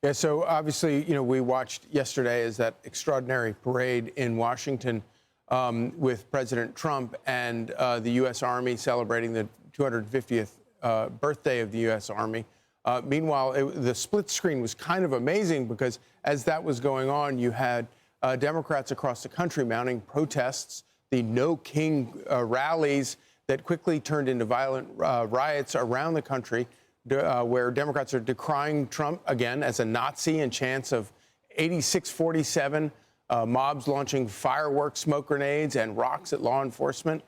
Yeah, so obviously, we watched yesterday as that extraordinary parade in Washington with President Trump and the U.S. Army celebrating the 250th birthday of the U.S. Army. Meanwhile, the split screen was kind of amazing because as that was going on, you had Democrats across the country mounting protests, the No King rallies that quickly turned into violent riots around the country, where Democrats are decrying Trump again as a Nazi in chants of 86-47, mobs launching fireworks, smoke grenades, and rocks at law enforcement.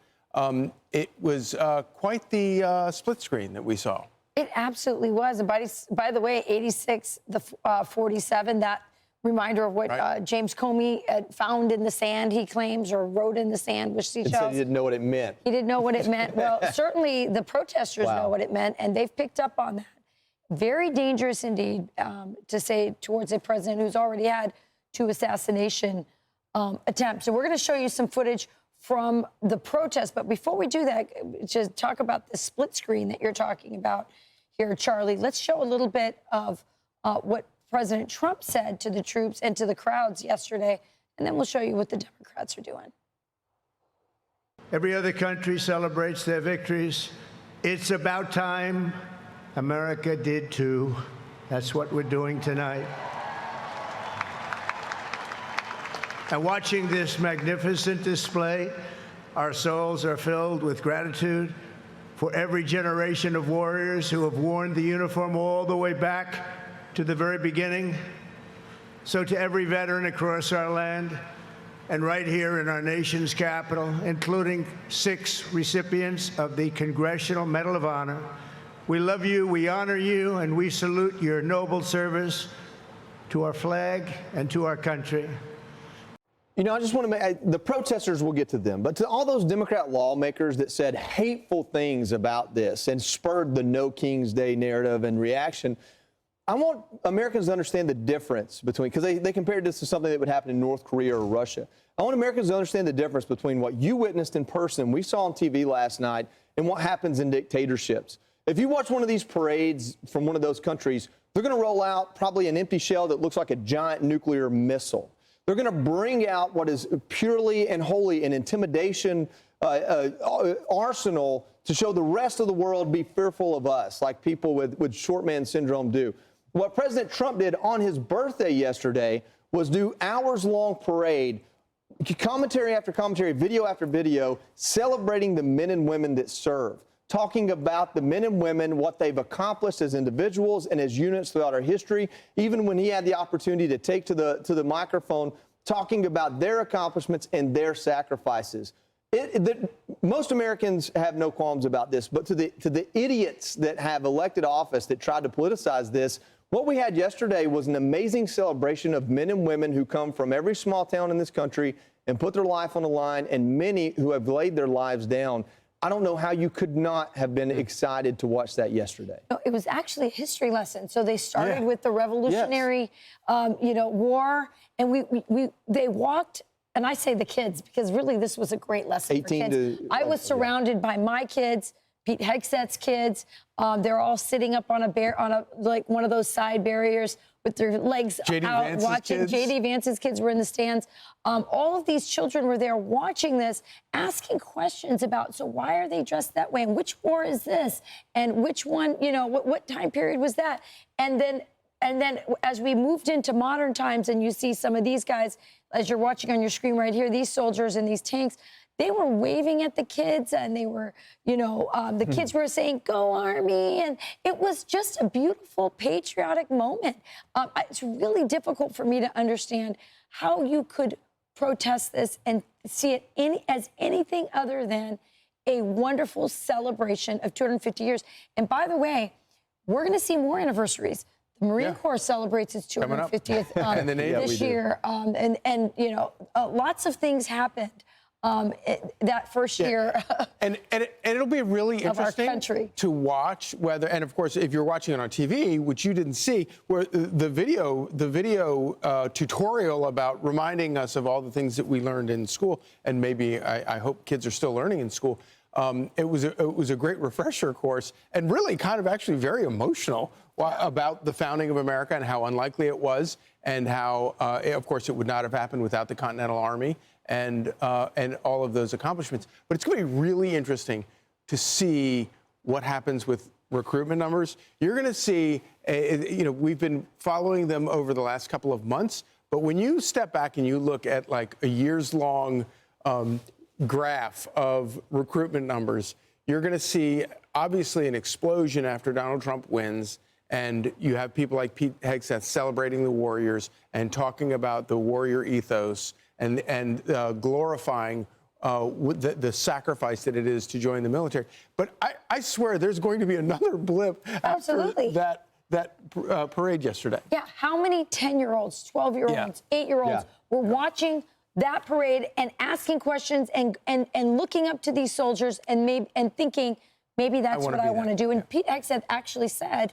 It was quite the split screen that we saw. It absolutely was. And by the way, 86-47, that reminder of what James Comey found in the sand, he claims, or wrote in the sand with seashells. Said he didn't know what it meant. He didn't know what it meant. Well, certainly the protesters know what it meant, and they've picked up on that. Very dangerous indeed to say towards a president who's already had 2 assassination attempts. So we're going to show you some footage from the protest. But before we do that, just talk about the split screen that you're talking about here, Charlie. Let's show a little bit of what President Trump said to the troops and to the crowds yesterday, and then we'll show you what the Democrats are doing. Every other country celebrates their victories. It's about time America did too. That's what we're doing tonight. And watching this magnificent display, our souls are filled with gratitude for every generation of warriors who have worn the uniform all the way back to the very beginning. So to every veteran across our land and right here in our nation's capital, including 6 recipients of the Congressional Medal of Honor, we love you, we honor you, and we salute your noble service to our flag and to our country. I just want to make, the protesters, will get to them, but to all those Democrat lawmakers that said hateful things about this and spurred the No King's Day narrative and reaction, I want Americans to understand the difference between, because they compared this to something that would happen in North Korea or Russia. I want Americans to understand the difference between what you witnessed in person, we saw on TV last night, and what happens in dictatorships. If you watch one of these parades from one of those countries, they're going to roll out probably an empty shell that looks like a giant nuclear missile. They're going to bring out what is purely and wholly an intimidation arsenal to show the rest of the world be fearful of us, like people with short man syndrome do. What President Trump did on his birthday yesterday was do hours-long parade, commentary after commentary, video after video, celebrating the men and women that serve, talking about the men and women, what they've accomplished as individuals and as units throughout our history, even when he had the opportunity to take to the microphone, talking about their accomplishments and their sacrifices. Most Americans have no qualms about this, but to the idiots that have elected office that tried to politicize this, what we had yesterday was an amazing celebration of men and women who come from every small town in this country and put their life on the line, and many who have laid their lives down. I don't know how you could not have been excited to watch that yesterday. No, it was actually a history lesson. So they started with the Revolutionary, War, and they walked. And I say the kids because really this was a great lesson for kids. I was surrounded by my kids, Pete Hegseth's kids. They're all sitting up on like one of those side barriers with their legs out watching. J.D. Vance's kids were in the stands. All of these children were there watching this, asking questions about, so why are they dressed that way? And which war is this? And which one, what time period was that? And then as we moved into modern times and you see some of these guys, as you're watching on your screen right here, these soldiers in these tanks, they were waving at the kids and they were, the kids were saying, "Go Army." And it was just a beautiful patriotic moment. It's really difficult for me to understand how you could protest this and see it as anything other than a wonderful celebration of 250 years. And by the way, we're going to see more anniversaries. The Marine Corps celebrates its 250th this year. Lots of things happened that first year. And it'll be really interesting to watch whether, and of course, if you're watching it on TV, which you didn't see, where the video tutorial about reminding us of all the things that we learned in school, and maybe I hope kids are still learning in school. It was a great refresher course, and really kind of actually very emotional about the founding of America and how unlikely it was, and how, of course, it would not have happened without the Continental Army and all of those accomplishments. But it's going to be really interesting to see what happens with recruitment numbers. You're going to see, we've been following them over the last couple of months, but when you step back and you look at like a years-long graph of recruitment numbers, you're going to see obviously an explosion after Donald Trump wins, and you have people like Pete Hegseth celebrating the Warriors and talking about the Warrior ethos and glorifying the sacrifice that it is to join the military. But I swear there's going to be another blip after that parade yesterday. Yeah, how many 10-year-olds, 12-year-olds, 8-year-olds were watching that parade and asking questions and looking up to these soldiers and thinking, maybe that's what I want to do. And Pete Hegseth actually said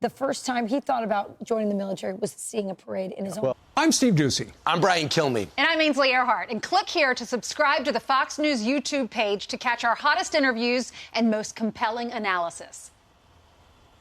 the first time he thought about joining the military was seeing a parade in his own. I'm Steve Doocy. I'm Brian Kilmeade. And I'm Ainsley Earhart. And click here to subscribe to the Fox News YouTube page to catch our hottest interviews and most compelling analysis.